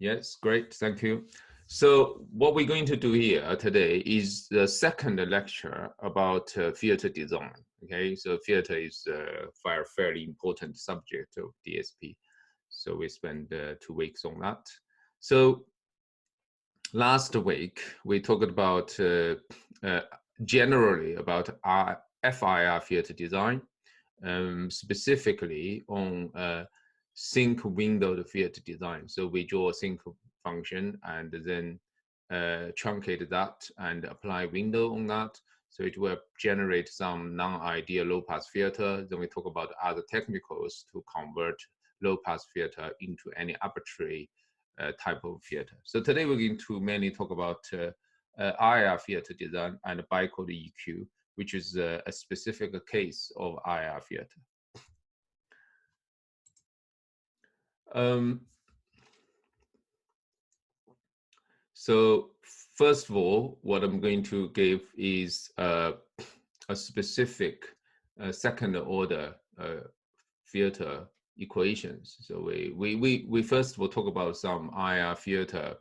Yes, great, thank you. So what we're going to do here today is the second lecture about filter design. Okay, so filter is a fairly important subject of DSP. So we spent 2 weeks on that. So last week we talked about generally about FIR filter design, specifically on sync windowed filter design. So we draw a sync function and then truncate that and apply window on that. So it will generate some non-ideal low-pass filter. Then we talk about other technicals to convert low-pass filter into any arbitrary type of filter. So today we're going to mainly talk about IR filter design and bytecode EQ, which is a specific case of IR filter. So first of all, what I'm going to give is a specific second order filter equations. So we first of all talk about some IR filter,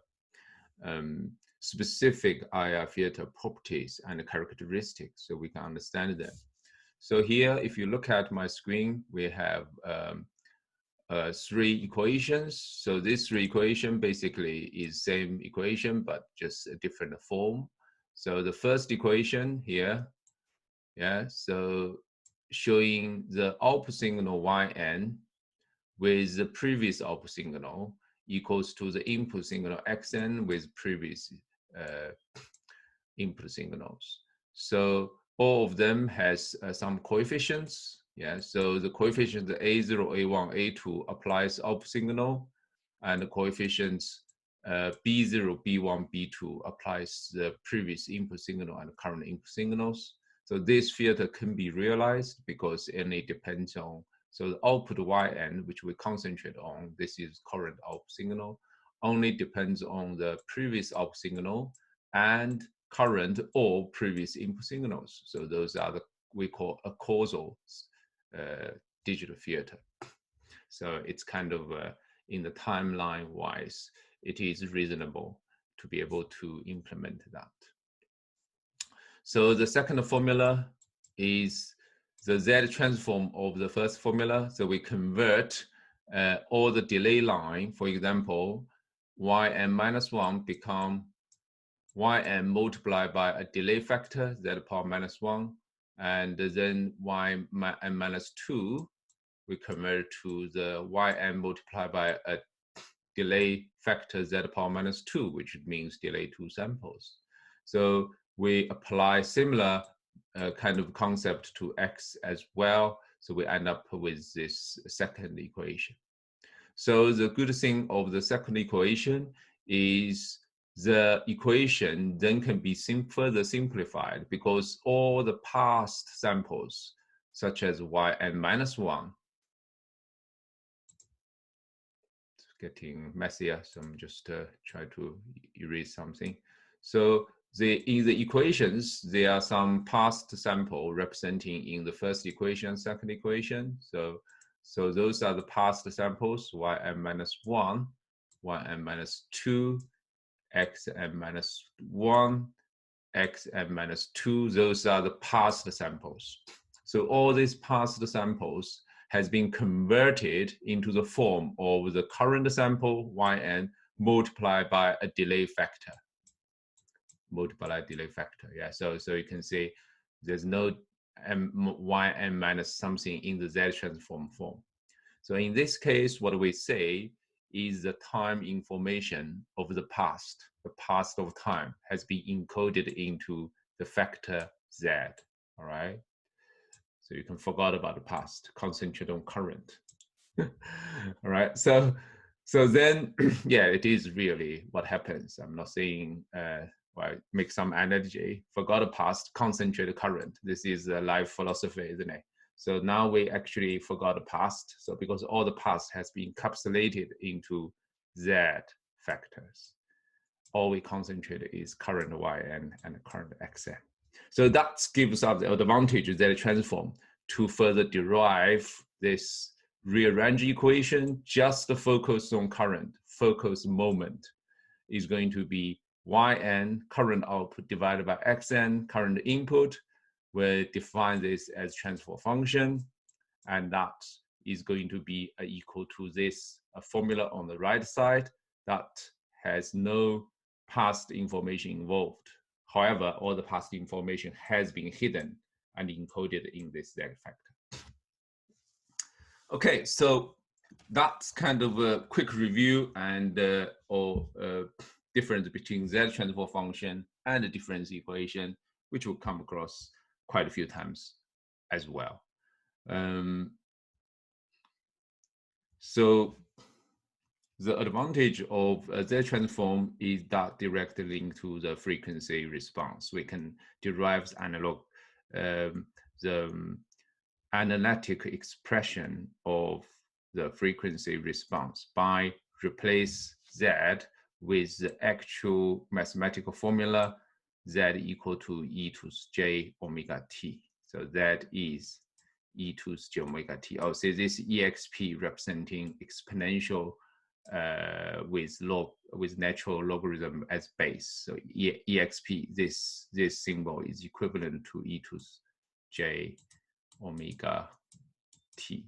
specific IR filter properties and characteristics so we can understand them. So here, if you look at my screen, we have 3 equations. So this 3 equation basically is same equation, but just a different form. So the first equation here, yeah, so showing the output signal yn with the previous output signal equals to the input signal xn with previous input signals. So all of them has some coefficients. Yeah, so the coefficient A0, A1, A2 applies output signal, and the coefficients B0, B1, B2 applies the previous input signal and current input signals. So this filter can be realized because it only depends on, so the output yn, which we concentrate on, this is current output signal, only depends on the previous output signal and current or previous input signals. So those are the, we call a causal digital filter. So it's kind of in the timeline wise, it is reasonable to be able to implement that. So the second formula is the Z transform of the first formula. So we convert all the delay line, for example, yn minus 1 become yn multiplied by a delay factor, z power minus 1, and then yn minus 2, we convert to the yn multiplied by a delay factor z power minus 2, which means delay 2 samples. So we apply similar kind of concept to x as well. So we end up with this second equation. So the good thing of the second equation is the equation then can be further simplified because all the past samples, such as yn minus 1, it's getting messier, so I'm just try to erase something. So in the equations, there are some past sample representing in the first equation, second equation. So those are the past samples, yn minus 1, yn minus 2, xn minus 1, xn minus 2, those are the past samples. So all these past samples has been converted into the form of the current sample, yn, multiplied by a delay factor. Yeah, so you can see there's no yn minus something in the Z transform form. So in this case, what we say is the time information of the past of time has been encoded into the factor Z, all right? So you can forget about the past, concentrate on current. All right, so then, yeah, it is really what happens. I'm not saying, well, make some analogy, forgot the past, concentrate the current. This is a life philosophy, isn't it? So now we actually forgot the past. So because all the past has been encapsulated into Z factors, all we concentrate is current yn and current xn. So that gives us the advantage Z transform to further derive this rearrange equation, just focus on current, focus moment is going to be yn, current output, divided by xn, current input. We'll define this as transfer function, and that is going to be equal to this formula on the right side that has no past information involved. However, all the past information has been hidden and encoded in this Z factor. Okay, so that's kind of a quick review and difference between Z transfer function and the difference equation, which will come across quite a few times as well. So the advantage of Z transform is that directly linked to the frequency response. We can derive the analytic expression of the frequency response by replace Z with the actual mathematical formula, Z equal to e to j omega t. So that is e to j omega t. I'll say this exp representing exponential with natural logarithm as base. So exp, this symbol is equivalent to e to j omega t.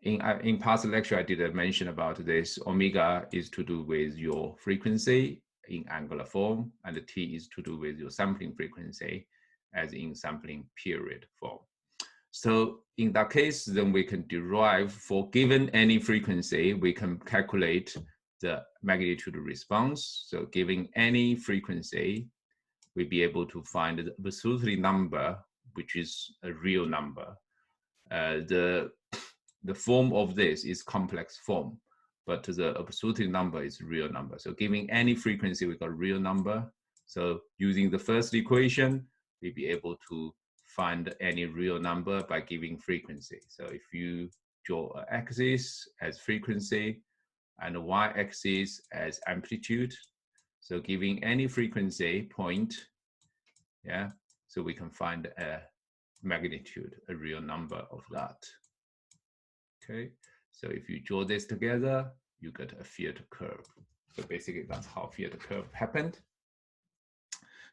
In past lecture, I did mention about this. Omega is to do with your frequency in angular form, and the t is to do with your sampling frequency as in sampling period form. So in that case, then we can derive for given any frequency, we can calculate the magnitude response. So given any frequency, we'll be able to find the absolute number, which is a real number. The form of this is complex form, but the absolute number is real number. So giving any frequency, we got real number. So using the first equation, we'll be able to find any real number by giving frequency. So if you draw an axis as frequency and a y-axis as amplitude, so giving any frequency point, yeah, so we can find a magnitude, a real number of that. Okay, so if you draw this together, you get a field curve. So basically that's how field curve happened.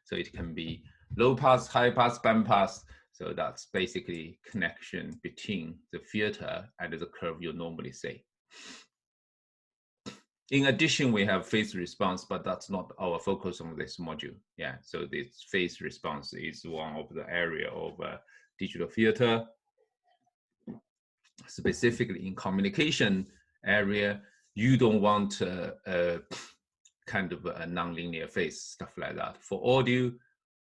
So it can be low pass, high pass, band pass. So that's basically connection between the filter and the curve you normally see. In addition, we have phase response, but that's not our focus on this module. Yeah, so this phase response is one of the area of digital filter. Specifically in communication area, you don't want kind of a nonlinear phase, stuff like that. For audio,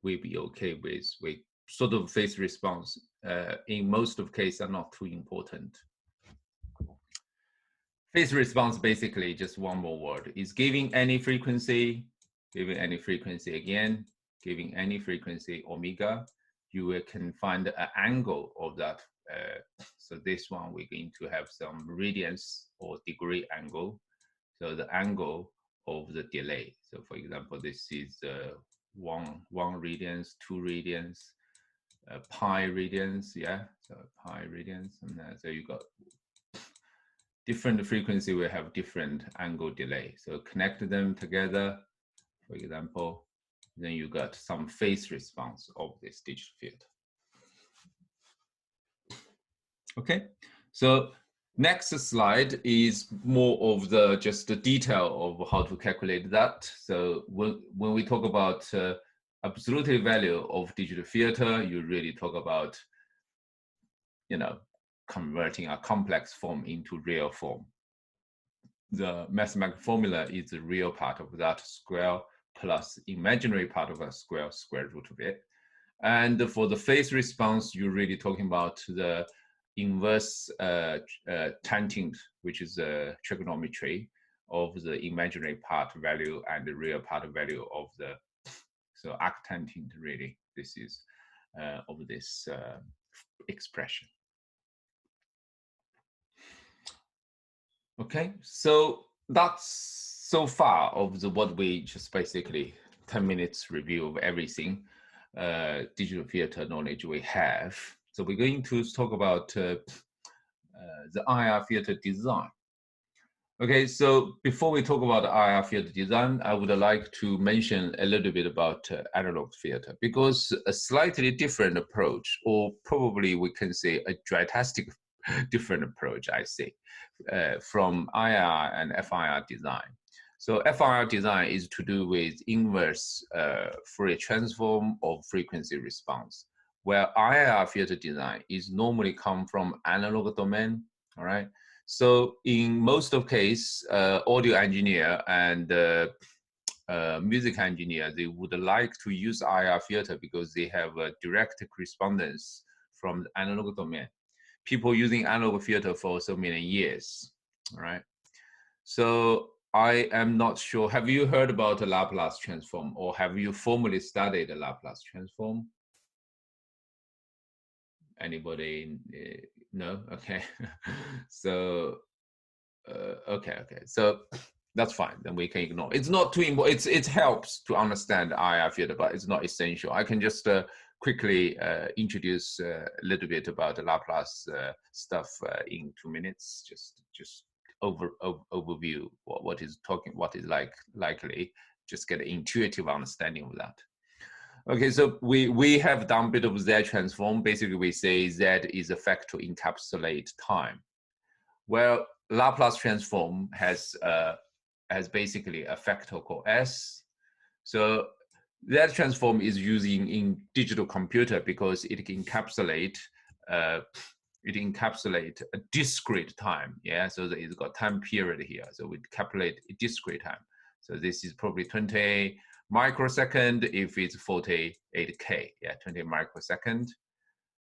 we'll be okay with sort of phase response. In most of cases are not too important. Phase response, basically just one more word, is giving any frequency again, giving any frequency omega, you can find an angle of that. So this one, we're going to have some radians or degree angle. So the angle of the delay. So for example, this is 1 radians, 2 radians, pi radians, yeah, so pi radians, and so you got different frequency will have different angle delay. So connect them together, for example, then you got some phase response of this digital field. Okay, so next slide is more of the just the detail of how to calculate that. So when we talk about absolute value of digital filter, you really talk about, you know, converting a complex form into real form. The mathematical formula is the real part of that square plus imaginary part of a square root of it. And for the phase response, you're really talking about the inverse tangent, which is a trigonometry of the imaginary part value and the real part value of the, so arctangent really, this is of this expression. Okay, so that's so far of the what we just basically 10 minutes review of everything digital filter knowledge we have. So we're going to talk about the IR filter design. Okay, so before we talk about IR filter design, I would like to mention a little bit about analog filter, because a slightly different approach, or probably we can say a drastic different approach, I say, from IR and FIR design. So FIR design is to do with inverse Fourier transform of frequency response, where IR filter design is normally come from analog domain, all right? So in most of case, audio engineer and music engineer, they would like to use IR filter because they have a direct correspondence from the analog domain. People using analog filter for so many years, all right? So I am not sure, have you heard about the Laplace transform, or have you formally studied the Laplace transform? Anybody? No? Okay. So okay. So that's fine. Then we can ignore. It's not too important. It helps to understand IR filter, but it's not essential. I can just quickly introduce a little bit about the Laplace stuff in 2 minutes. Just overview what is likely. Just get an intuitive understanding of that. Okay, so we have done a bit of Z transform. Basically, we say Z is a factor to encapsulate time. Well, Laplace transform has basically a factor called S. So that transform is using in digital computer because it can encapsulate a discrete time. Yeah, so it's got time period here. So we calculate a discrete time. So this is probably 20 microsecond if it's 48K. Yeah, 20 microsecond.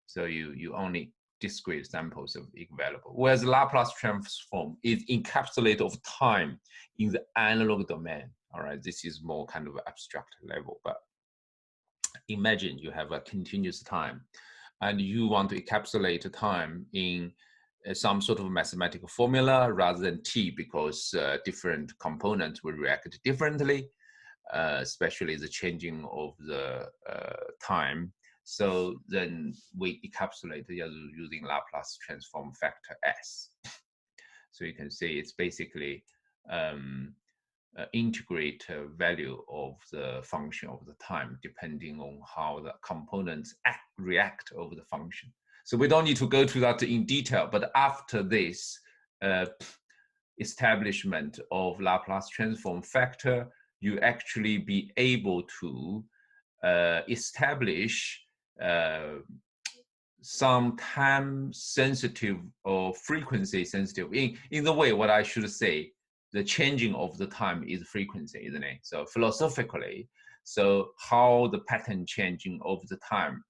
So you only discrete samples of available. Whereas Laplace transform is encapsulate of time in the analog domain. All right, this is more kind of abstract level, but imagine you have a continuous time and you want to encapsulate time in some sort of mathematical formula rather than t, because different components will react differently, especially the changing of the time. So then we encapsulate using Laplace transform factor S. So you can see it's basically integrate value of the function of the time depending on how the components react over the function. So we don't need to go to that in detail, but after this establishment of Laplace transform factor, you actually be able to establish some time sensitive or frequency sensitive. In the way, what I should say, the changing of the time is frequency, isn't it? So philosophically, so how the pattern changing of the time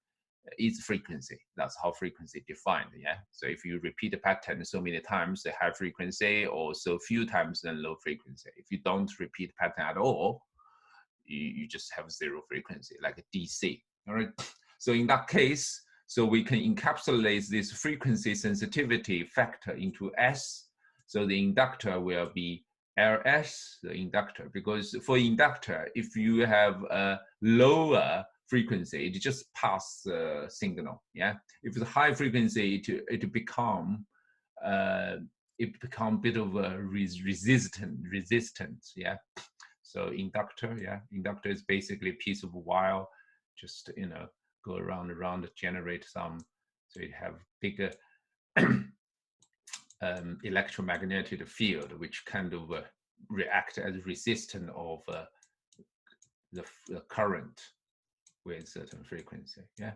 is frequency. That's how frequency defined, yeah? So if you repeat a pattern so many times, the high frequency, or so few times, then low frequency. If you don't repeat pattern at all, you just have zero frequency, like a DC, all right? So in that case, so we can encapsulate this frequency sensitivity factor into S. So the inductor will be Ls, the inductor, because for inductor, if you have a lower frequency, it just pass the signal, yeah? If it's high frequency, it become a bit of a resistance, yeah? So inductor, yeah, inductor is basically a piece of wire, just, you know, go around, generate some, so you have bigger electromagnetic field, which kind of react as resistant of the current with certain frequency, yeah.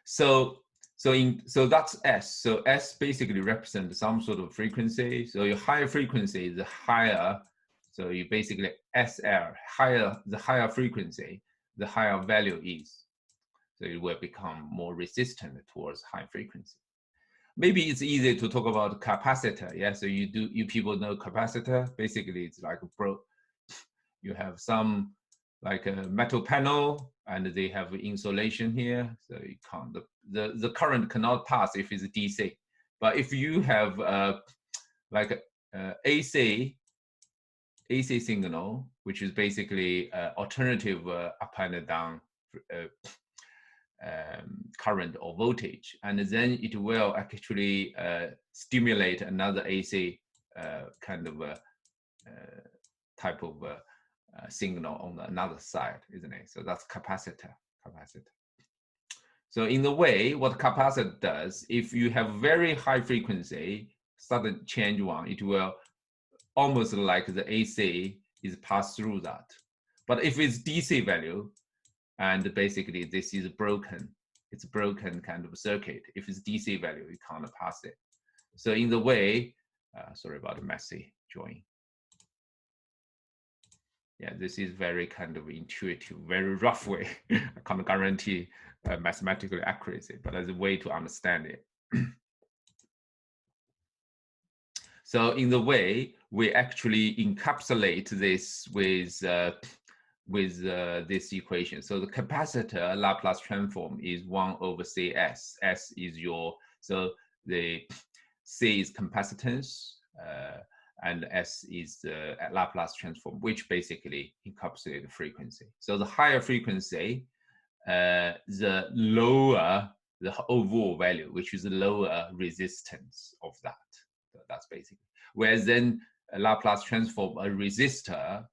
So that's S. So S basically represents some sort of frequency. So your higher frequency is higher. So you basically SL, the higher frequency, the higher value is. So it will become more resistant towards high frequency. Maybe it's easy to talk about capacitor. Yeah, so you people know capacitor. Basically, it's like you have some like a metal panel, and they have insulation here. So you can't, the current cannot pass if it's DC. But if you have like AC signal, which is basically alternative up and down current or voltage, and then it will actually stimulate another AC kind of a type of signal on another side, isn't it? So that's capacitor. So in the way, what capacitor does, if you have very high frequency, sudden change one, it will almost like the AC is passed through that. But if it's DC value, and basically this is broken, it's a broken kind of circuit. If it's DC value, you can't pass it. So in the way, sorry about the messy drawing. Yeah, this is very kind of intuitive, very rough way. I can't guarantee mathematical accuracy, but as a way to understand it. So in the way, we actually encapsulate this with this equation. So the capacitor Laplace transform is 1 over Cs. S is your, so the C is capacitance, and S is the Laplace transform, which basically encapsulates the frequency. So the higher frequency, the lower the overall value, which is the lower resistance of that. So that's basically. Whereas then a Laplace transform a resistor,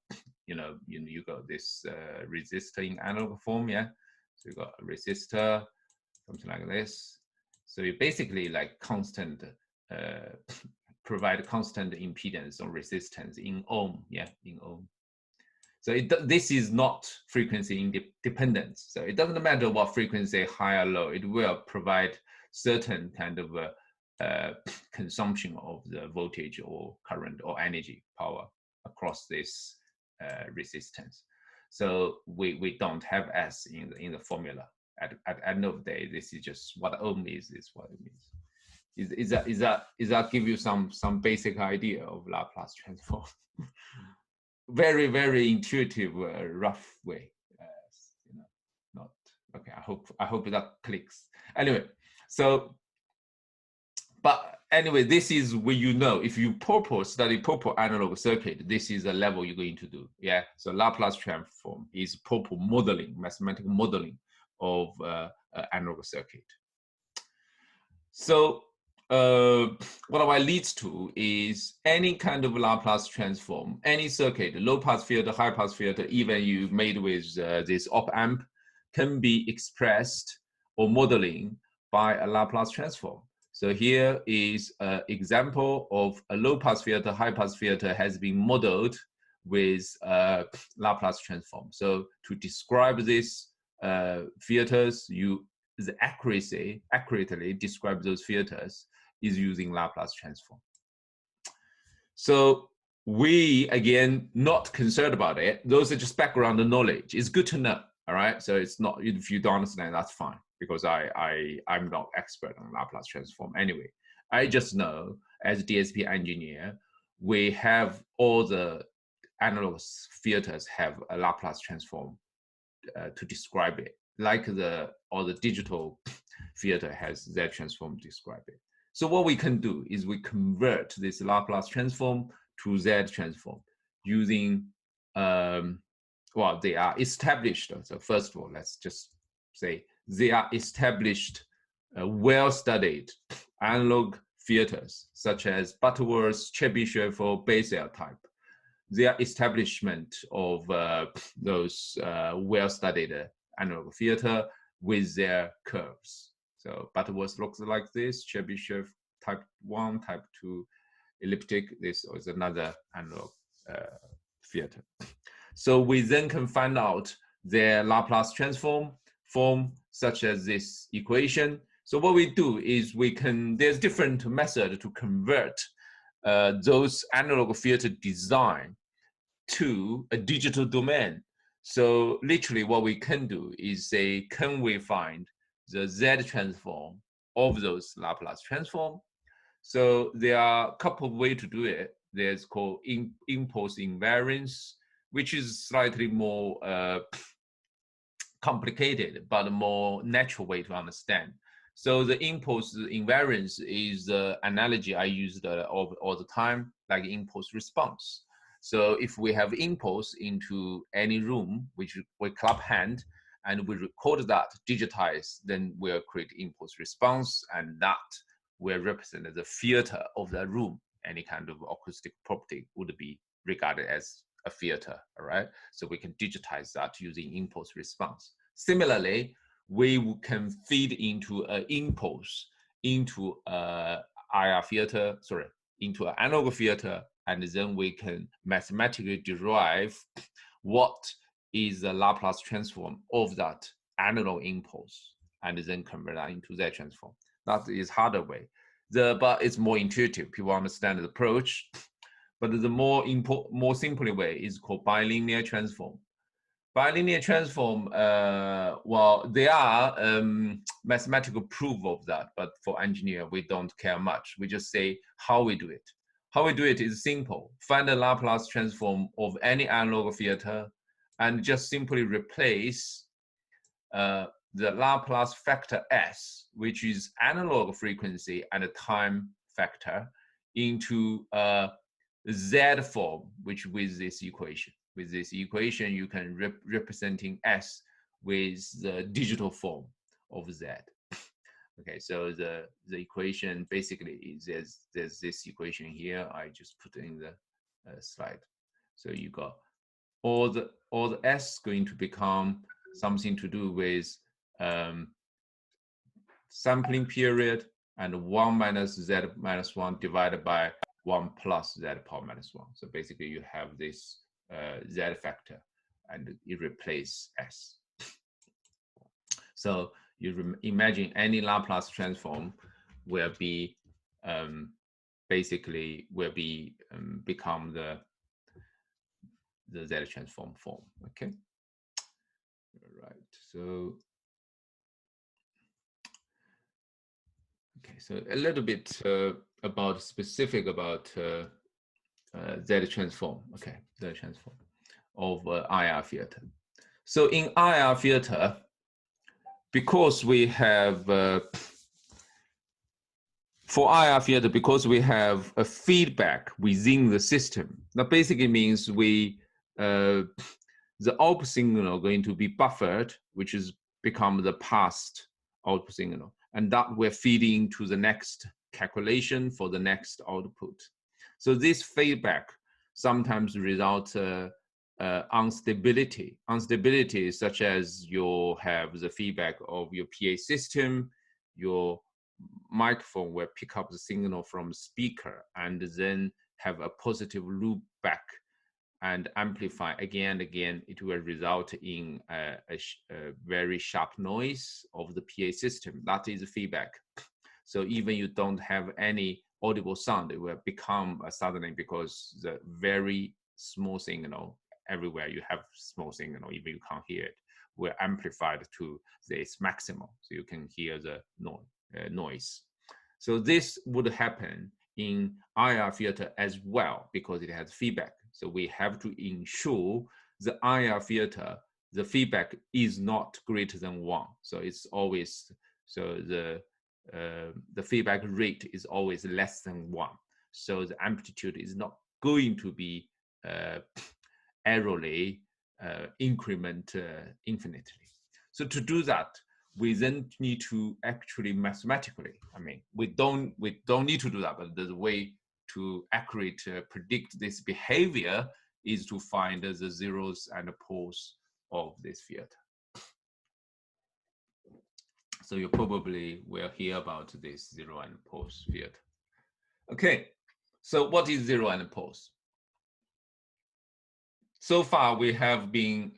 you got this resistor in analog form, yeah. So you got a resistor, something like this. So you basically like constant, provide constant impedance or resistance in ohm, yeah, in ohm. So this is not frequency independent. So it doesn't matter what frequency, high or low, it will provide certain kind of consumption of the voltage or current or energy power across this resistance. So we don't have S in the formula. At end of the day, this is just what ohm is what it means. Is that give you some basic idea of Laplace transform? Very, very intuitive, rough way. Not okay. I hope that clicks. Anyway, so, but anyway, this is where if you study proper analog circuit, this is the level you're going to do. Yeah. So Laplace transform is proper modeling, mathematical modeling of analog circuit. So what it leads to is any kind of Laplace transform, any circuit, low pass filter, high pass filter, even you made with this op amp, can be expressed or modeling by a Laplace transform. So here is an example of a low pass filter, high pass filter has been modeled with Laplace transform. So to describe these filters, the accurately describe those filters is using Laplace transform. So we, again, not concerned about it. Those are just background knowledge. It's good to know, all right? So it's not, if you don't understand, that's fine, because I'm not expert on Laplace transform anyway. I just know, as a DSP engineer, we have all the analog filters have a Laplace transform to describe it, like all the digital filter has Z transform to describe it. So what we can do is we convert this Laplace transform to Z transform using, well, they are established. So first of all, let's just say they are established, well-studied analog filters, such as Butterworth, Chebyshev, or Bessel type. Their establishment of those well-studied analog filter with their curves. So Butterworth looks like this, Chebyshev type 1, type 2 elliptic, this is another analog filter. So we then can find out their Laplace transform form, such as this equation. So what we do is there's different method to convert those analog filter design to a digital domain. So literally what we can do is say, can we find the Z transform of those Laplace transform? So there are a couple of ways to do it. There's called impulse invariance, which is slightly more complicated, but a more natural way to understand. So the impulse invariance is the analogy I used all the time, like impulse response. So if we have impulse into any room, which we clap hand, and we record that, digitize, then we'll create impulse response, and that will represent the filter of the room. any kind of acoustic property would be regarded as a filter, all right? So we can digitize that using impulse response. Similarly, we can feed into an impulse into a IR filter, sorry, into an analog filter, and then we can mathematically derive what is the Laplace transform of that analog impulse, and then convert that into Z transform. That is harder way. But it's more intuitive. People understand the approach. But the more simple way is called bilinear transform. Bilinear transform, well, there are mathematical proof of that, but for engineer, we don't care much. We just say how we do it. How we do it is simple. Find the Laplace transform of any analog filter and just simply replace the Laplace factor S, which is analog frequency and a time factor, into Z form, which with this equation. With this equation, you can representing S with the digital form of Z. Okay, so the equation basically is there's this equation here. I just put in the slide. So you got all the S going to become something to do with sampling period and 1 minus Z minus 1 divided by 1 plus Z power minus 1. So basically you have this Z factor and you replace S. So you imagine any Laplace transform will be basically will be become the Z transform form. Okay. All right. So okay. So a little bit about specific about Z transform. Okay, Z transform of IR filter. So in IR filter, because we have for IR filter, because we have a feedback within the system, that basically means we the output signal going to be buffered, which is become the past output signal, and that we're feeding to the next calculation for the next output. So this feedback sometimes results instability. Instability such as you have the feedback of your PA system, your microphone will pick up the signal from speaker and then have a positive loop back and amplify again and again. It will result in a very sharp noise of the PA system. That is feedback. So even you don't have any audible sound, it will become suddenly, because the very small signal, everywhere you have small signal, even you can't hear it, will amplified to this maximum. So you can hear the noise. So this would happen in IR filter as well, because it has feedback. So we have to ensure the IR filter, the feedback is not greater than 1. So it's always, so the feedback rate is always less than 1. So the amplitude is not going to be errorly increment infinitely. So to do that, we then need to actually mathematically, I mean, we don't need to do that, but the way to accurately predict this behavior is to find the zeros and the poles of this filter. So you probably will hear about this zero and poles filter. Okay, so what is zero and poles? So far, we have been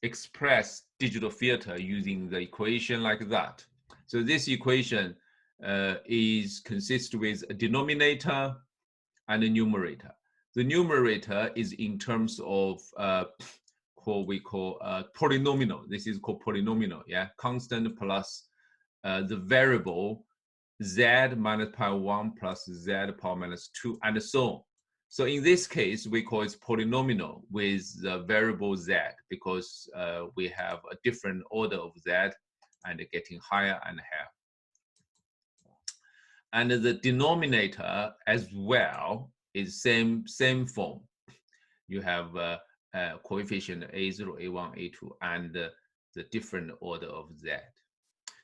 express digital filter using the equation like that. So this equation consists with a denominator and a numerator. The numerator is in terms of what we call polynomial. This is called polynomial, yeah? Constant plus the variable z minus pi 1 plus z power minus 2, and so on. So in this case, we call it polynomial with the variable z, because we have a different order of z and getting higher and higher. And the denominator as well is same form. You have coefficient A0, A1, A2, and the different order of z.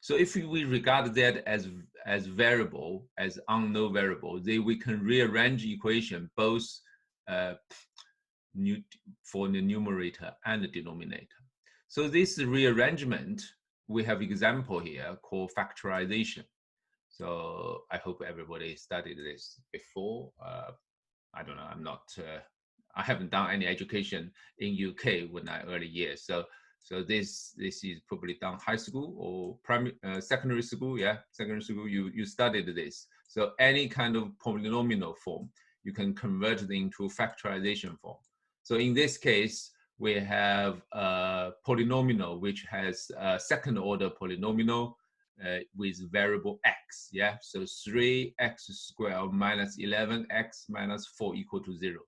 So if we regard that as variable, as unknown variable, then we can rearrange equation both for the numerator and the denominator. So this rearrangement, we have example here called factorization. So I hope everybody studied this before. I don't know, I haven't done any education in UK when I early years. So this is probably done high school or secondary school. Yeah, secondary school, you studied this. So any kind of polynomial form, you can convert it into factorization form. So in this case, we have a polynomial which has a second order polynomial with variable x, yeah? So 3x squared minus 11x minus 4 equal to 0.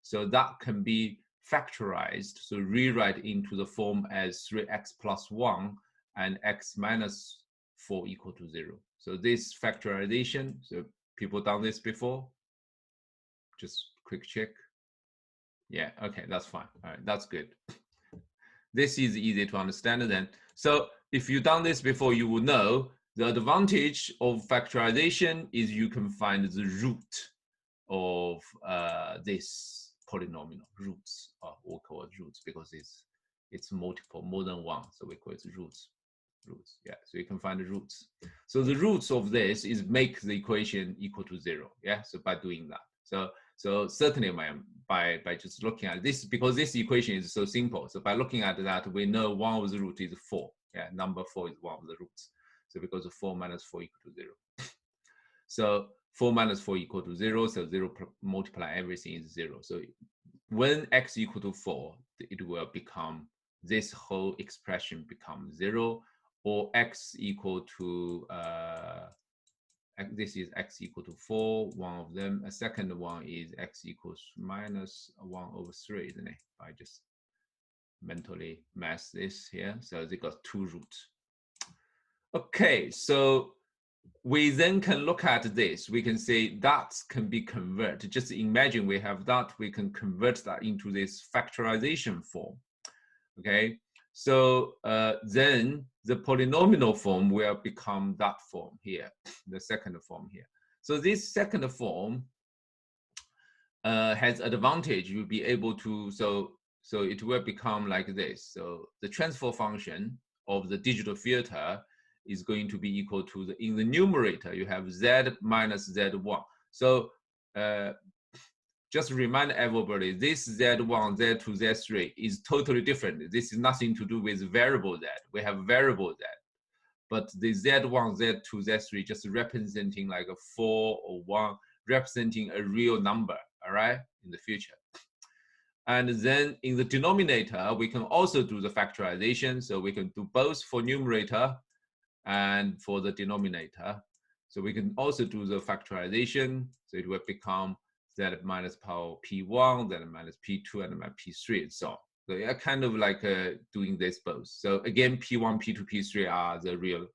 So that can be factorized, so rewrite into the form as 3x plus 1 and x minus 4 equal to 0. So this factorization, so people done this before? Just quick check. Yeah, okay, that's fine. All right, that's good. This is easy to understand then. So if you've done this before, you will know the advantage of factorization is you can find the root of this polynomial. Roots, we'll call it roots because it's multiple, more than one. So we call it roots. Yeah, so you can find the roots. So the roots of this is make the equation equal to 0. Yeah, so by doing that. So certainly by just looking at this, because this equation is so simple. So by looking at that, we know one of the root is 4. Yeah, number 4 is one of the roots. So because of 4 minus 4 equal to 0. So 4 minus 4 equal to 0. So 0 multiply everything is 0. So when x equal to 4, it will become, this whole expression becomes 0, or x equal to this is x equal to 4, one of them. A second one is x equals minus 1 over 3, isn't it? I just mentally math this here. So they got 2 roots. Okay, so we then can look at this. We can say that can be converted. Just imagine we have that. We can convert that into this factorization form. Okay, so then the polynomial form will become that form here, the second form here. So this second form has advantage. You'll be able to, so it will become like this. So the transfer function of the digital filter is going to be equal to in the numerator, you have z minus z1. So just remind everybody, this z1, z2, z3 is totally different. This is nothing to do with variable z. We have variable z. But the z1, z2, z3 just representing like a 4 or 1, representing a real number, all right, in the future. And then in the denominator, we can also do the factorization. So we can do both for numerator and for the denominator. So we can also do the factorization. So it will become z minus power p1, z minus p2, and p3, and so on. So yeah, kind of like doing this both. So again, p1, p2, p3 are the real,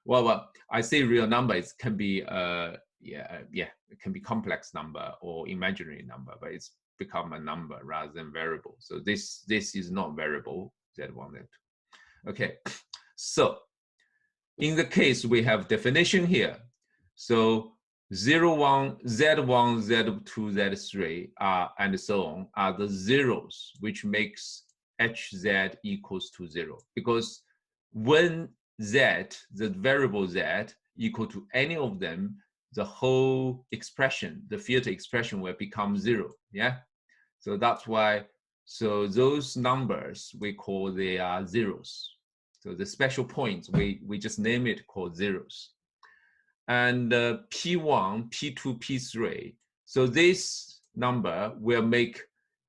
well, I say real number, it can be, it can be complex number or imaginary number, but it's become a number rather than variable. So this is not variable, z1, z2. Okay, so in the case we have definition here. So 0, 1, z1, z2, z3 and so on are the zeros, which makes hz equals to 0. Because when z, the variable z, equal to any of them, the whole expression, the filter expression will become 0, yeah? So that's why, so those numbers we call they are zeros. So the special points, we just name it called zeros. And P1, P2, P3. So this number will make,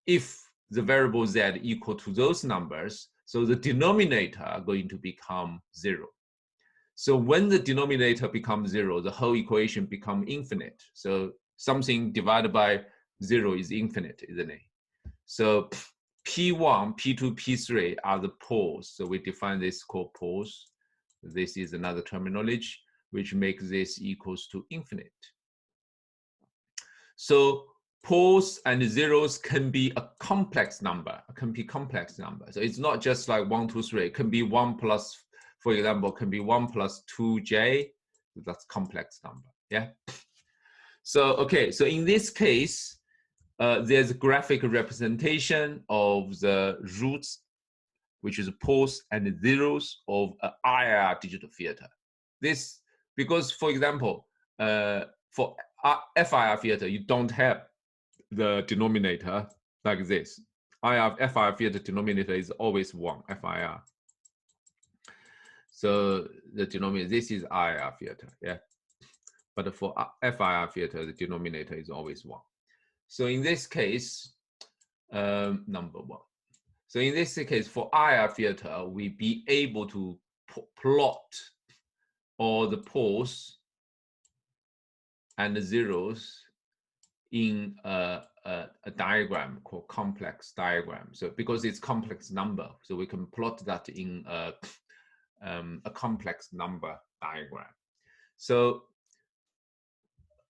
if the variable z equal to those numbers, so the denominator going to become 0. So when the denominator becomes 0, the whole equation becomes infinite. So something divided by 0 is infinite, isn't it? So P1, P2, P3 are the poles. So we define this called poles. This is another terminology which makes this equals to infinite. So poles and zeros can be a complex number, So it's not just like 1, 2, 3. It can be 1 plus for example, can be 1 plus 2j. That's complex number. Yeah. So, okay, so in this case, there's a graphic representation of the roots, which is poles and zeros of an IR digital filter. This, because for example, for FIR filter, you don't have the denominator like this. FIR filter denominator is always 1, FIR. So the denominator, this is IR filter, yeah. But for FIR filter, the denominator is always 1. So in this case, number 1. So in this case, for IR filter, we be able to plot all the poles and the zeros in a diagram called complex diagram. So because it's complex number, so we can plot that in a complex number diagram. So,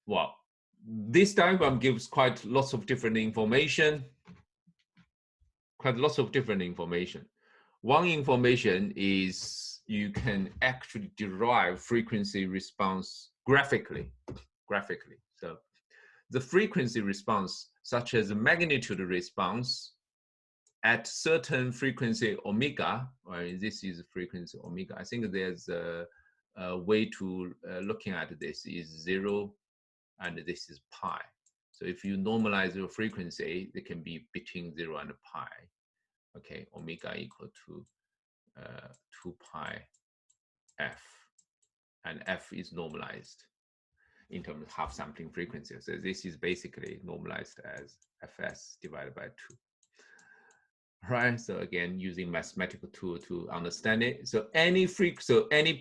well, this diagram gives quite lots of different information. One information is you can actually derive frequency response graphically. So the frequency response, such as the magnitude response at certain frequency omega, or this is frequency omega. I think there's a way to looking at this is 0 and this is pi. So if you normalize your frequency, it can be between 0 and pi. Okay, omega equal to 2 pi f, and f is normalized in terms of half sampling frequency. So this is basically normalized as fs divided by 2. Right, so again, using mathematical tool to understand it. So any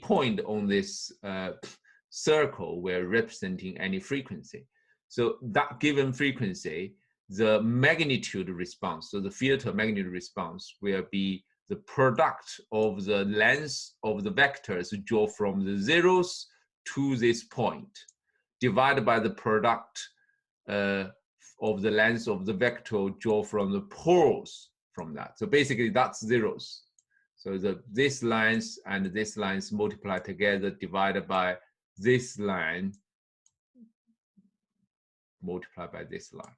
point on this circle, we're representing any frequency. So that given frequency, the magnitude response, so the filter magnitude response will be the product of the length of the vectors drawn from the zeros to this point, divided by the product of the length of the vector drawn from the poles from that. So basically that's zeros. So this lines and this lines multiply together divided by this line multiplied by this line.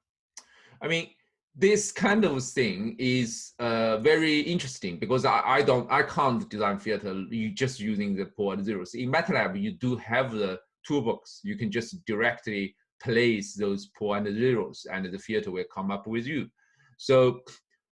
I mean, this kind of thing is very interesting because I can't design filter just using the pole and zeros. In MATLAB, you do have the toolbox. You can just directly place those pole and zeros and the filter will come up with you. So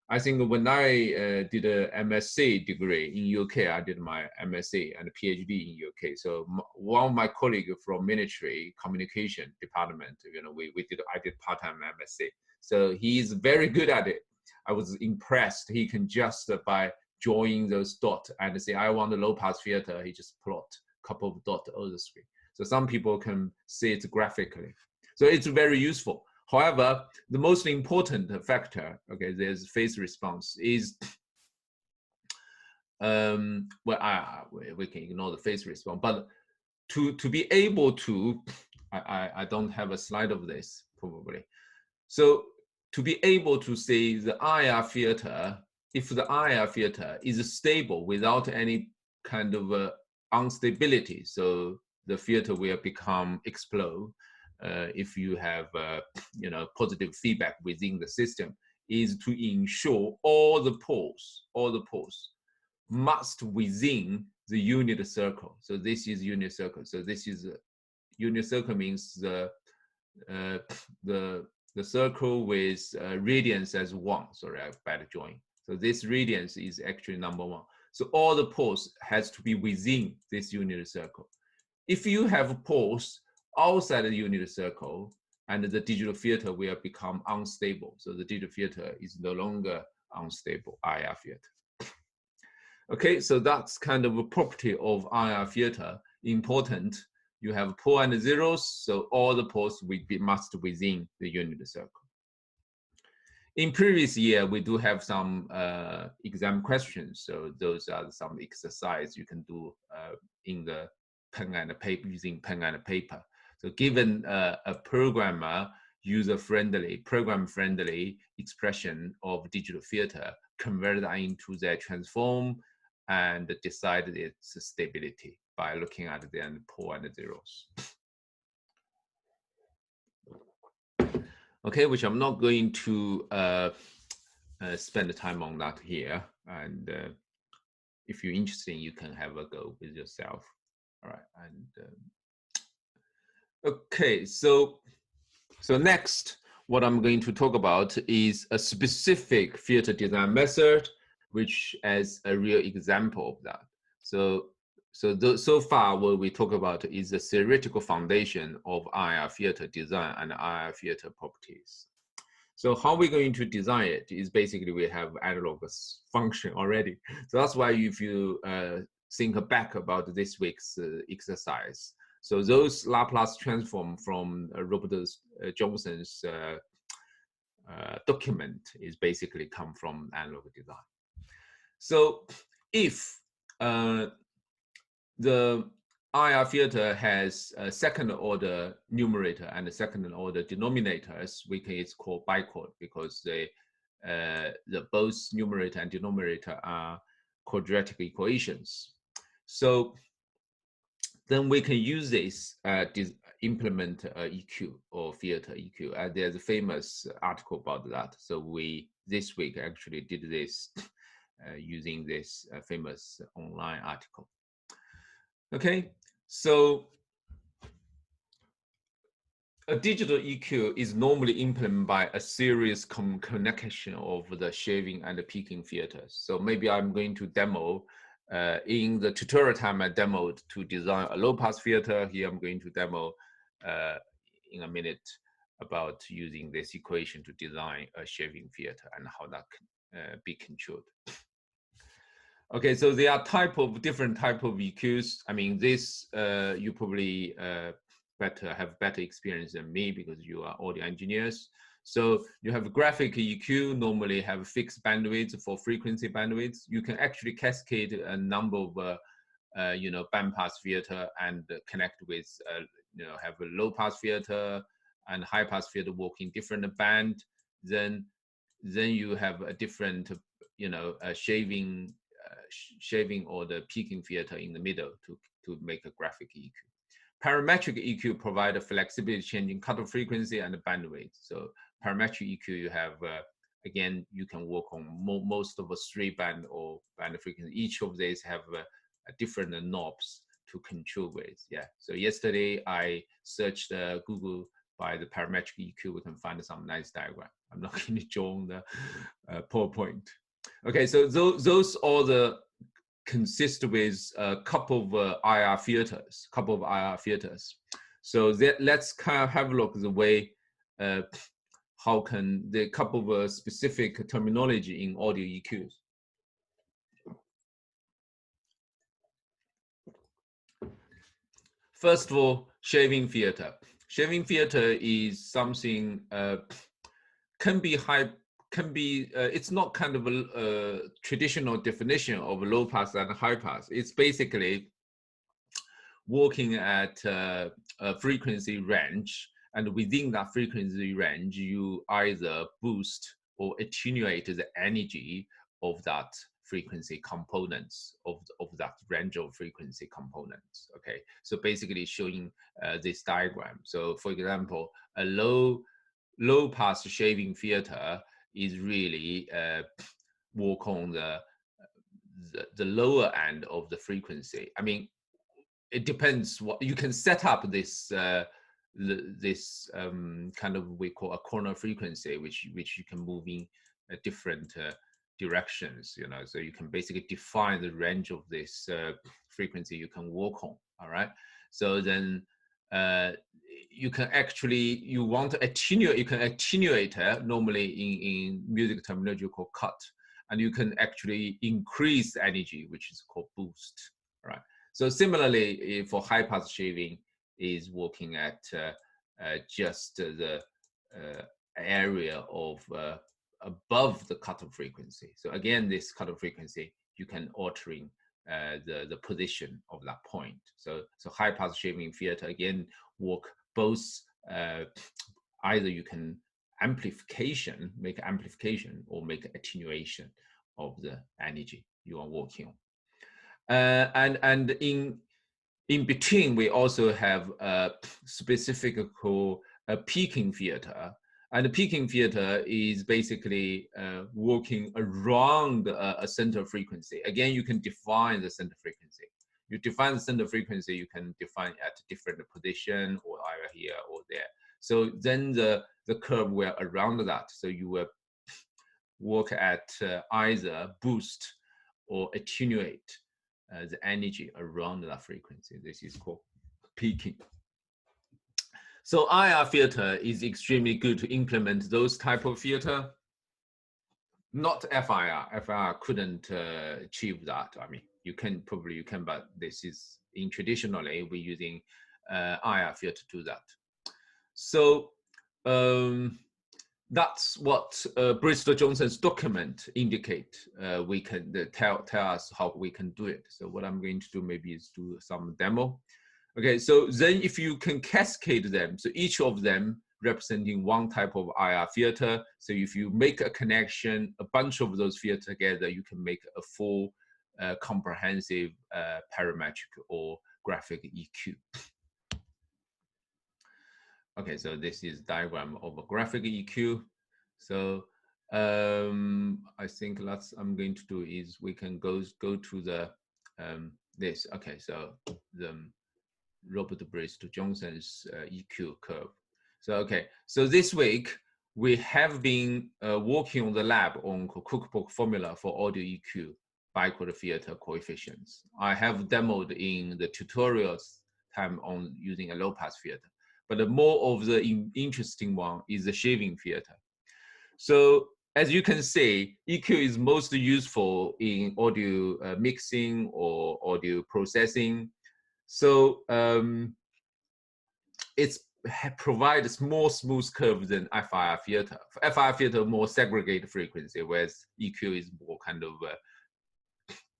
I think when I did a MSc degree in UK, I did my MSc and PhD in UK. So one of my colleagues from military communication department, you know, I did part-time MSc. So he's very good at it. I was impressed. He can just by drawing those dots and say, I want a low-pass filter. He just plot a couple of dots on the screen. So some people can see it graphically. So it's very useful. However, the most important factor, okay, there's phase response is, well, we can ignore the phase response, but to be able to, I don't have a slide of this probably. So to be able to say the IR filter, if the IR filter is stable without any kind of instability, so the filter will explode. If you have you know, positive feedback within the system, is to ensure all the poles must within the unit circle. So this is unit circle. So this is unit circle means the circle with radius as 1. Sorry, I bad drawing. So this radius is actually number 1. So all the poles has to be within this unit circle. If you have poles outside the unit circle, and the digital filter will become unstable. So the digital filter is no longer unstable IR filter. Okay, so that's kind of a property of IR filter. Important, you have pole and zeros, so all the poles must within the unit circle. In previous year, we do have some exam questions. So those are some exercise you can do in the pen and paper, using pen and paper. So given a programmer program-friendly expression of digital filter, convert that into their transform and decide its stability by looking at the endpoint and the zeros. Okay, which I'm not going to spend the time on that here. And if you're interested, you can have a go with yourself. All right, and okay, so next, what I'm going to talk about is a specific filter design method, which is a real example of that. So far, what we talk about is the theoretical foundation of IR filter design and IR filter properties. So how we're going to design it is basically we have analogous function already. So that's why if you think back about this week's exercise, so those Laplace transform from Robert Johnson's document is basically come from analog design. So if the IR filter has a second order numerator and a second order denominators, it's called bichord because the both numerator and denominator are quadratic equations. So then we can use this implement EQ or filter EQ. There's a famous article about that. So we this week actually did this using this famous online article. Okay, so a digital EQ is normally implemented by a series connection of the shaving and the peaking filters. So maybe I'm going to demo in the tutorial time I demoed to design a low pass filter. Here I'm going to demo in a minute about using this equation to design a shaving filter and how that can be controlled. Okay, so there are different type of EQs. I mean, this you probably have better experience than me because you are audio engineers. So you have graphic EQ, normally have fixed bandwidth for frequency bandwidth. You can actually cascade a number of band pass filter and connect with have a low pass filter and high pass filter work in different band. Then you have a different shaving or the peaking filter in the middle to make a graphic EQ. Parametric EQ provide a flexibility changing cutoff frequency and bandwidth. So parametric EQ, you have, again, you can work on most of a 3-band or band frequency. Each of these have a different knobs to control with. Yeah. So yesterday I searched Google by the parametric EQ. We can find some nice diagram. I'm not going to draw the PowerPoint. Okay, so those all the consist with a couple of IR filters, So let's kind of have a look at the way how can the couple of specific terminology in audio EQs. First of all, shaving filter. Shaving filter is something it's not kind of a traditional definition of low pass and high pass. It's basically working at a frequency range, and within that frequency range, you either boost or attenuate the energy of that frequency components of that range of frequency components. Okay, so basically showing this diagram. So for example, a low pass shaving filter is really work on the lower end of the frequency. I mean, it depends what you can set up this kind of we call a corner frequency, which you can move in different directions. So you can basically define the range of this frequency you can work on. All right. So then you can actually, you want to attenuate, you can attenuate normally in music terminology called cut, and you can actually increase the energy, which is called boost, right? So similarly, for high pass shaving is working at just the area of above the cutoff frequency. So again, this cutoff frequency, you can altering the position of that point. So high pass shaving filter again work both either you can make amplification or make attenuation of the energy you are working on. And in between, we also have a specific called a peaking filter. And the peaking filter is basically working around a center frequency. Again, you can define the center frequency. You define the center frequency, you can define at different position or either here or there. So then the curve will around that. So you will work at either boost or attenuate the energy around that frequency. This is called peaking. So IR filter is extremely good to implement those type of filter. Not FIR. FIR couldn't achieve that. I mean, you can, but this is traditionally we're using IR filter to do that. So that's what Bristol-Johnson's document indicate. We can tell us how we can do it. So what I'm going to do maybe is do some demo. Okay, so then if you can cascade them, so each of them representing one type of IR filter. So if you make a connection, a bunch of those filters together, you can make a full comprehensive parametric or graphic EQ. Okay, so this is diagram of a graphic EQ. So I think I'm going to do is we can go to the this. Okay, so the Robert Bristol-Johnson's EQ curve. So okay, so this week we have been working on the lab on cookbook formula for audio EQ bicode filter coefficients. I have demoed in the tutorials time on using a low pass filter, but the more of the interesting one is the shaving filter. So as you can see, EQ is most useful in audio mixing or audio processing. So it provides more smooth curve than FIR filter. FIR filter more segregated frequency, whereas EQ is more kind of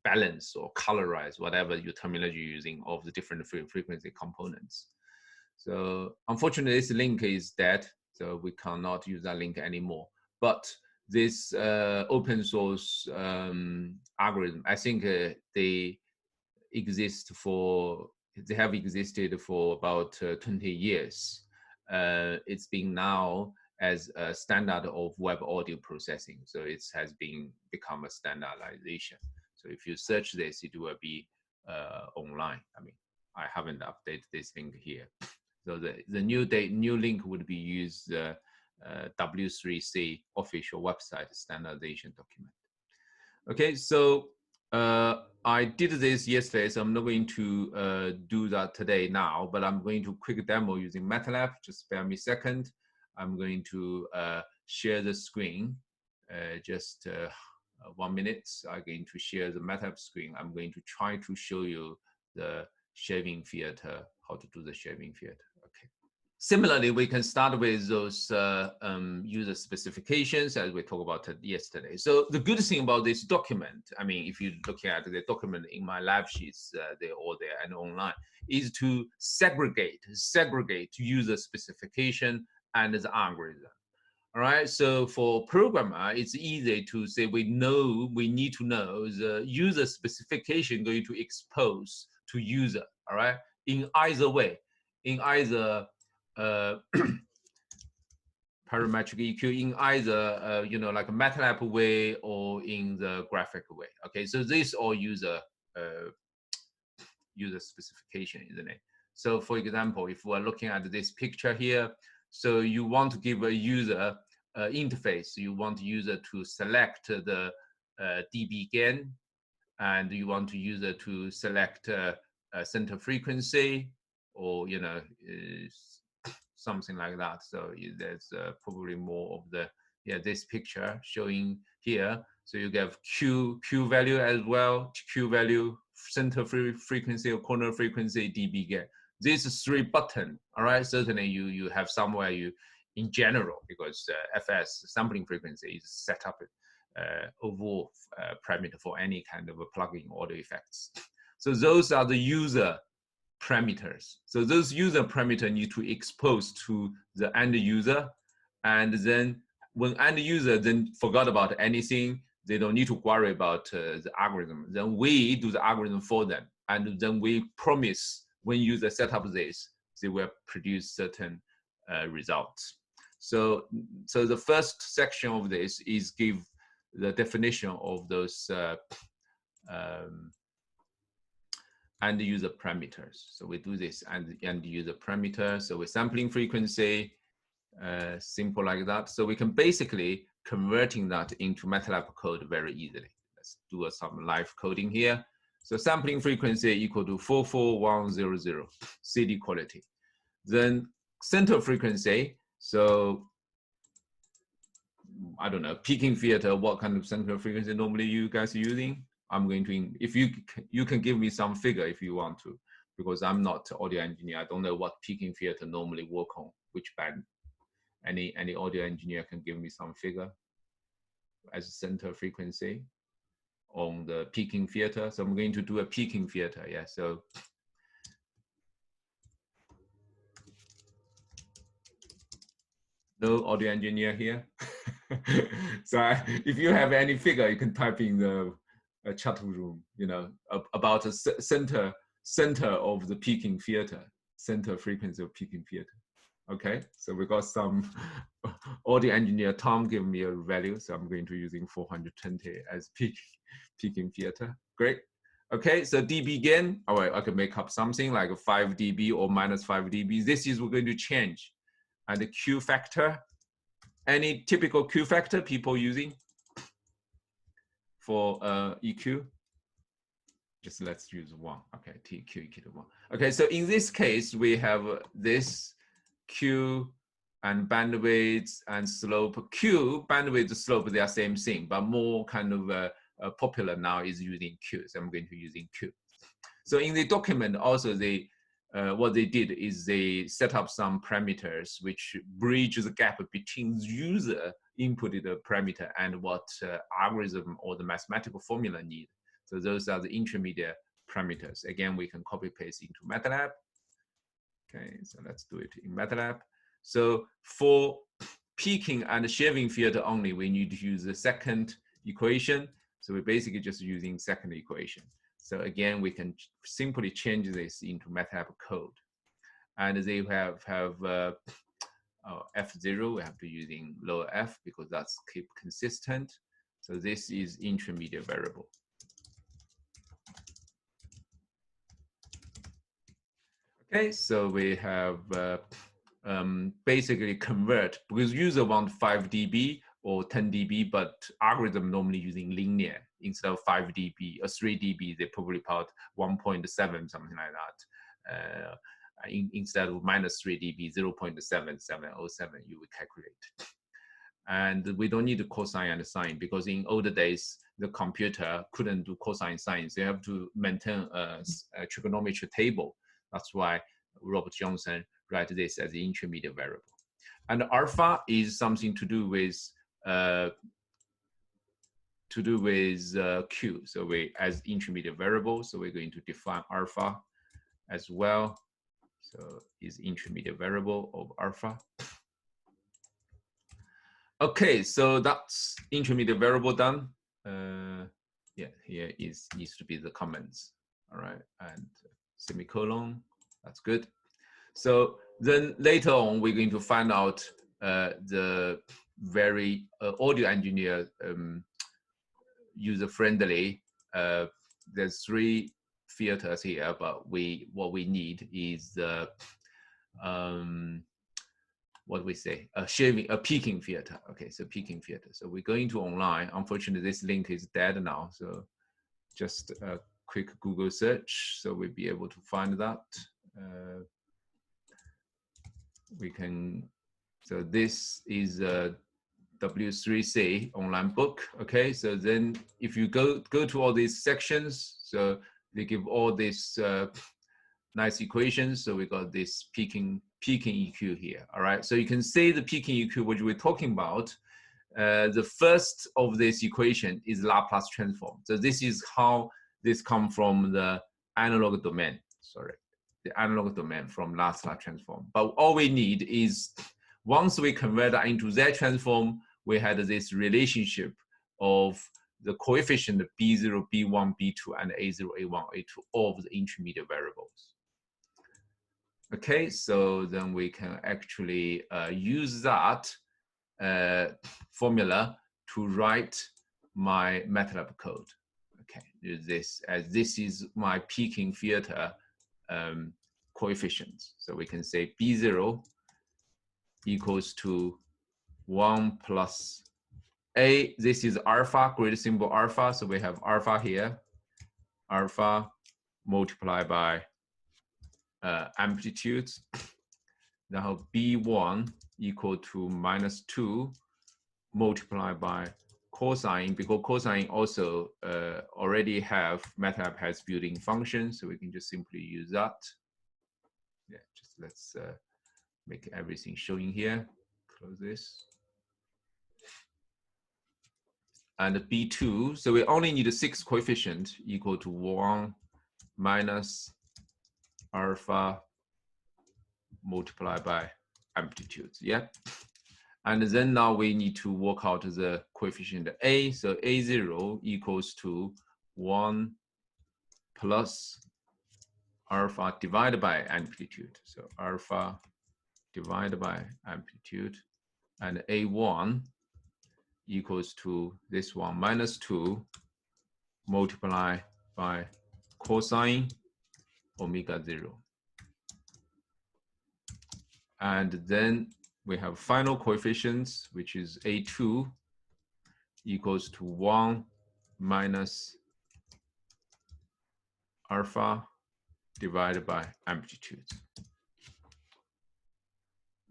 balanced or colorized, whatever your terminology you're using of the different frequency components. So unfortunately, this link is dead, so we cannot use that link anymore. But this open source algorithm, I think they have existed for about 20 years. It's been now as a standard of web audio processing. So it has become a standardization. So if you search this, it will be online. I mean, I haven't updated this link here. So the new link would be used W3C official website standardization document. Okay, so I did this yesterday, so I'm not going to do that today now, but I'm going to quick demo using MATLAB. Just spare me a second. I'm going to share the screen. Just 1 minute. I'm going to share the MATLAB screen. I'm going to try to show you the shaving filter, how to do the shaving filter. Okay. Similarly, we can start with those user specifications as we talked about yesterday. So the good thing about this document, I mean, if you're looking at the document in my lab sheets, they're all there and online, is to segregate user specification and the algorithm. All right, so for programmer, it's easy to say we need to know the user specification going to expose to user, all right, in either way, in either parametric EQ, in either like a MATLAB way or in the graphic way. Okay, so this all user specification, isn't it? So for example, if we're looking at this picture here, so you want to give a user interface. You want user to select the dB gain, and you want user to select center frequency, or something like that. So there's probably more of the this picture showing here. So you get Q value as well, Q value, center frequency or corner frequency, dB gain. These three buttons, all right. Certainly you have somewhere in general, because FS sampling frequency is set up overall parameter for any kind of a plugin audio effects. So those are the user parameters. So those user parameters need to expose to the end user, and then when end user then forgot about anything, they don't need to worry about the algorithm. Then we do the algorithm for them. And then we promise when user set up this, they will produce certain results. So the first section of this is give the definition of those end user parameters. So we do this end user parameter. So we're sampling frequency, simple like that. So we can basically converting that into MATLAB code very easily. Let's do some live coding here. So sampling frequency equal to 44100 CD quality. Then center frequency. So I don't know, peaking theater, what kind of center frequency normally you guys are using? I'm going to, if you can give me some figure if you want to, because I'm not an audio engineer. I don't know what peaking theater normally work on, which band. Any audio engineer can give me some figure as center frequency on the peaking theater. So I'm going to do a peaking theater, yeah. So no audio engineer here. So if you have any figure, you can type in the chat room, you know, about the center of the peaking theater, center frequency of peaking theater. Okay, so we got some audio engineer Tom give me a value, so I'm going to using 420 as peaking theater. Great. Okay, so dB gain. All right, I can make up something like 5 dB or minus 5 dB. This is we're going to change. And the Q factor. Any typical Q factor people using for EQ? Just let's use 1. Okay, TQ equal to 1. Okay, so in this case, we have this Q and bandwidth and slope. Q, bandwidth, slope, they are same thing, but more kind of popular now is using Q. So I'm going to using Q. So in the document also, they what they did is they set up some parameters which bridge the gap between user inputted parameter and what algorithm or the mathematical formula need. So those are the intermediate parameters. Again, we can copy paste into MATLAB. Okay, so let's do it in MATLAB. So for peaking and shaving theater only, we need to use the second equation. So we're basically just using second equation. So again, we can simply change this into MATLAB code. And they have F0, we have to using lower F because that's keep consistent. So this is intermediate variable. Okay, so we have basically convert, because user want 5 dB or 10 dB, but algorithm normally using linear instead of 5 dB or 3 dB, they probably put 1.7, something like that. Instead of minus 3 dB, 0.7707, you would calculate. And we don't need the cosine and sine because in older days, the computer couldn't do cosine sines. They have to maintain a trigonometry table. That's why Robert Johnson write this as the intermediate variable. And alpha is something to do with Q. So we as intermediate variable. So we're going to define alpha as well. So is intermediate variable of alpha. Okay, so that's intermediate variable done. Yeah, here needs to be the comments. All right, and semicolon. That's good. So then later on, we're going to find out the very audio engineer user-friendly. There's 3 filters here, but what we need is what we say a peaking filter. Okay, so peaking filter. So we're going to online. Unfortunately, this link is dead now. So just a quick Google search, so we'll be able to find that. We can. So this is a W3C online book. Okay, so then if you go to all these sections, so they give all these nice equations. So we got this peaking EQ here. All right, so you can see the peaking EQ, which we're talking about. The first of this equation is Laplace transform. So this is how this comes from the analog domain. Sorry, the analog domain from Laplace transform. But all we need is once we convert that into Z transform, we had this relationship of the coefficient B0, B1, B2, and A0, A1, A2, all of the intermediate variables. Okay, so then we can actually use that formula to write my MATLAB code. Okay, this is my peaking filter coefficients. So we can say B0 equals to 1 plus A. This is alpha, gradient symbol alpha. So we have alpha here, alpha multiplied by amplitude. Now B1 equal to -2 multiplied by cosine, because cosine also already have, MATLAB has built-in functions, so we can just simply use that. Yeah, just let's make everything showing here. Close this. And B2, so we only need a 6 coefficient equal to 1 minus alpha multiplied by amplitude. Yeah. And then now we need to work out the coefficient A. So A0 equals to 1 plus alpha divided by amplitude. So alpha divided by amplitude. And A1 equals to this one minus 2 multiplied by cosine omega 0. And then we have final coefficients, which is A2 equals to 1 minus alpha divided by amplitude.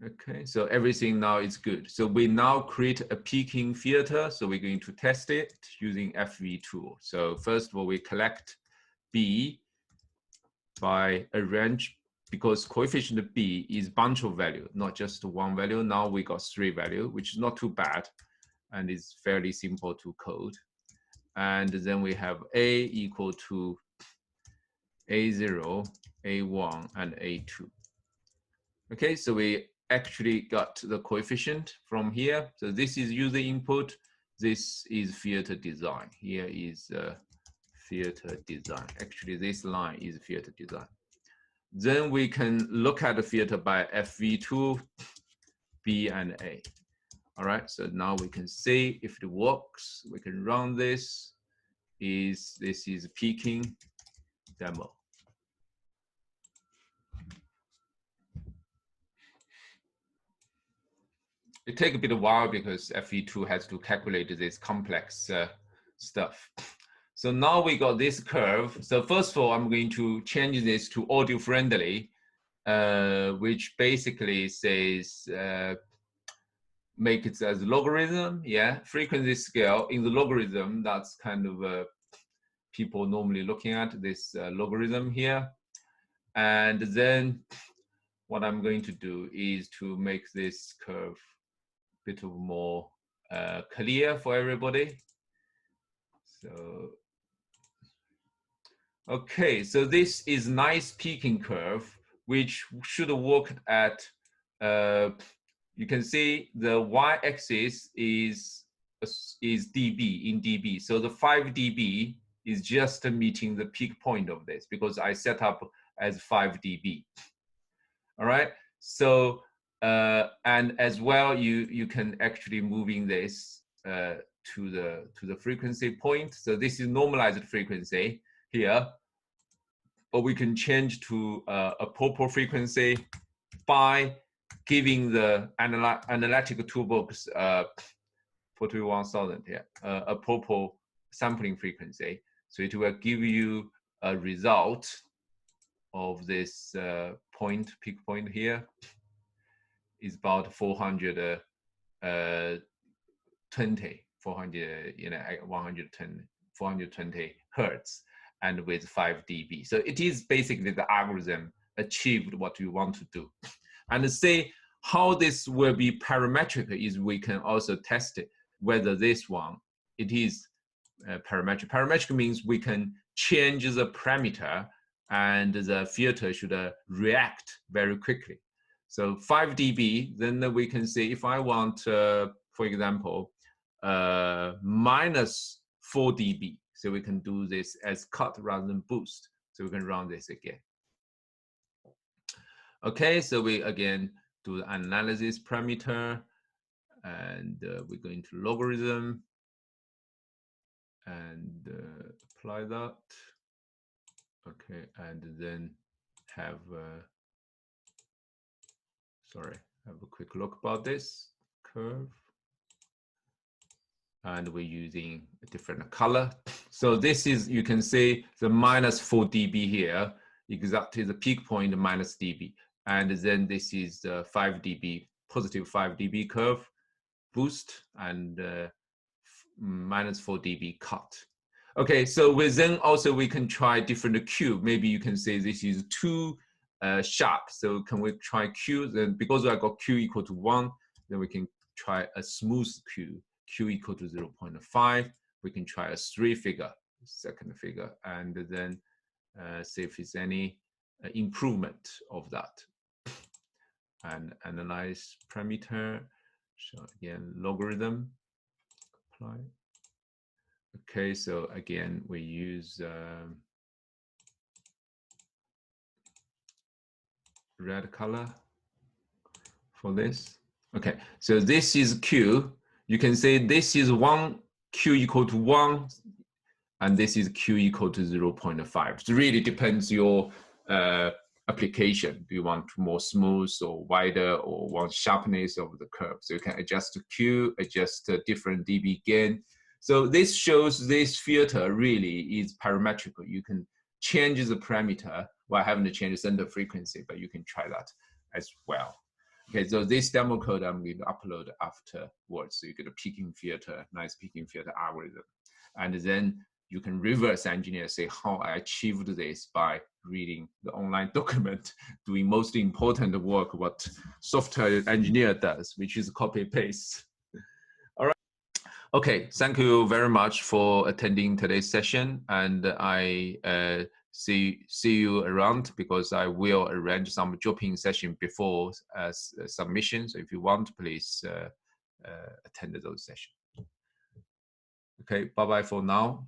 Okay, so everything now is good. So we now create a peaking filter. So we're going to test it using FV tool. So first of all, we collect B by a range, because coefficient B is bunch of value, not just one value. Now we got 3 value, which is not too bad, and is fairly simple to code. And then we have A equal to A0, A1, and A2. Okay, so we actually got the coefficient from here. So this is user input. This is filter design. Here is filter design. Actually, this line is filter design. Then we can look at the filter by FV2, B, and A. All right, so now we can see if it works. We can run this. This is peaking demo. It takes a bit of a while because FV2 has to calculate this complex stuff. So now we got this curve. So first of all, I'm going to change this to audio friendly, which basically says, make it as logarithm, yeah, frequency scale in the logarithm. That's kind of people normally looking at this logarithm here. And then what I'm going to do is to make this curve a bit of more clear for everybody. So, okay, so this is nice peaking curve, which should work at, you can see the y-axis is dB, in dB. So the 5 dB is just meeting the peak point of this, because I set up as 5 dB. All right, so, and as well, you can actually moving this to the frequency point. So this is normalized frequency here, but we can change to a purple frequency by giving the analytic toolbox 41,000 here, a purple sampling frequency. So it will give you a result of this peak point here is about 420, 420 hertz, and with 5 dB. So it is basically the algorithm achieved what you want to do. And say how this will be parametric is we can also test it, whether this one, it is parametric. Parametric means we can change the parameter and the filter should react very quickly. So 5 dB, then we can say if I want, for example, minus 4 dB. So we can do this as cut rather than boost. So we can run this again. Okay, so we again do the analysis parameter, and we go into logarithm and apply that. Okay, and then have have a quick look about this curve. And we're using a different color. So this is, you can see the -4 dB here, exactly the peak point minus dB. And then this is the 5 dB, positive 5 dB curve boost, and -4 dB cut. Okay, so then also we can try different Q. Maybe you can say this is too sharp. So can we try Q? Then because I got Q equal to 1, then we can try a smooth Q. Q equal to 0.5. We can try a 3-figure, second figure, and then see if there's any improvement of that. And analyze parameter. So again, logarithm apply. Okay, so again, we use red color for this. Okay, so this is Q. You can say this is Q equal to 1, and this is Q equal to 0.5. It really depends your application. Do you want more smooth or wider, or want sharpness of the curve? So you can adjust the Q, adjust different dB gain. So this shows this filter really is parametrical. You can change the parameter while having to change the center frequency, but you can try that as well. Okay, so this demo code I'm going to upload afterwards. So you get a peaking filter, nice peaking filter algorithm. And then you can reverse engineer, say how I achieved this by reading the online document, doing most important work what software engineer does, which is copy paste. All right. Okay, thank you very much for attending today's session. And I see you around, because I will arrange some drop-in session before submission. So if you want, please attend those sessions. Okay, bye-bye for now.